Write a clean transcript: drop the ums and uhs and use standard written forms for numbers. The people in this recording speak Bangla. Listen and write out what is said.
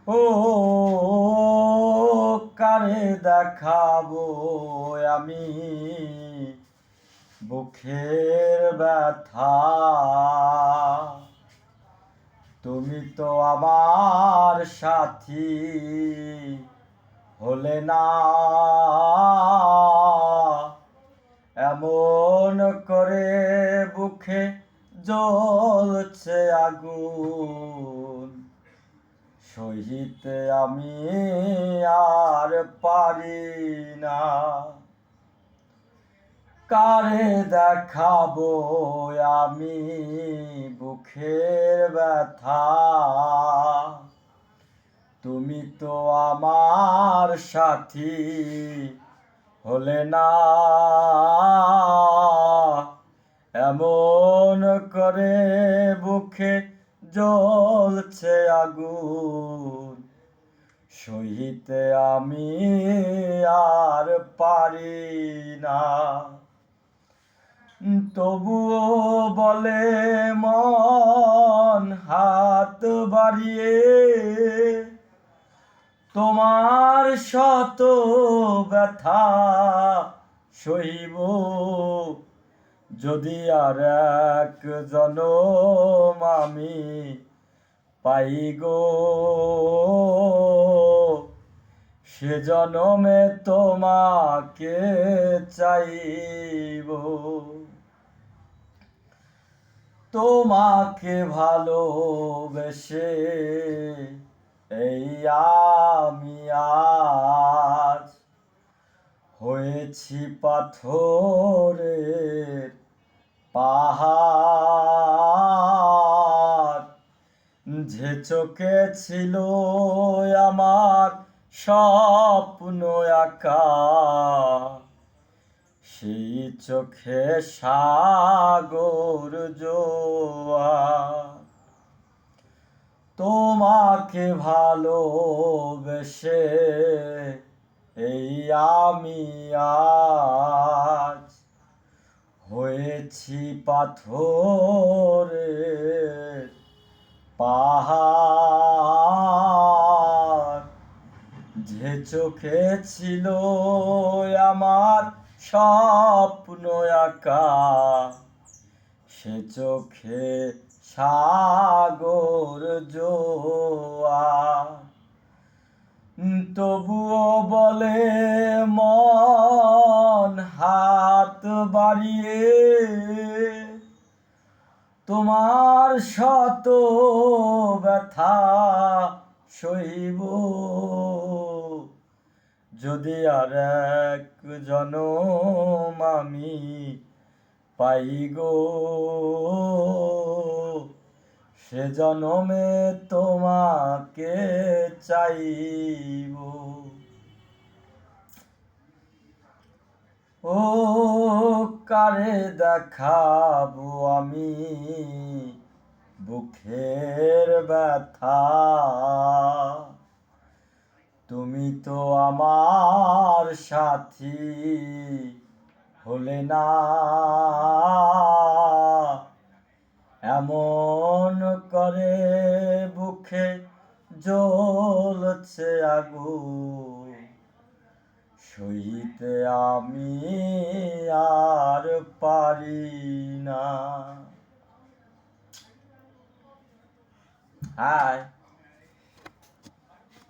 ও কারে দেখাবো আমি বুকের ব্যথা? তুমি তো আমার সাথী হলে না, এমন করে বুকে জ্বলছে আগুন, সহিতে আমি আর পারি না। কারে দেখাবো আমি বুকের ব্যথা? তুমি তো আমার সাথী হলে না, এমন করে বুকে জ্বলছে আগুন, সহিতে আমি আর পারি না। তবুও বলে মন হাত বাড়িয়ে, তোমার শত ব্যথা সইব যদি আর এক জনম আমি পাই গো। সে জনমে তোমাকে চাইব, তোমাকে ভালোবেসে এই আমি আজ হয়েছি পাথরের পাহাড়। যে চোখে ছিল আমার স্বপ্ন আঁকা, সেই চোখে সাগর জোয়ার। তোমাকে ভালোবেসে এই আমি আজ হয়েছি পাথরের পাহাড়। যে চোখে ছিল আমার স্বপ্ন আঁকা, সে চোখে সাগর জোয়ার। তবুও বলে মন হাত বাড়িয়ে, তোমার শত ব্যথা সইব যদি আর এক জনম আমি পাই গো। সে জনমে তোমাকে চাইব। ও কারে দেখাবো আমি বুকের ব্যথা? তুমি তো আমার সাথী হলে না, এমন করে বুকে জ্বলছে আগুন, সইতে আমি আর পারি না। হায়।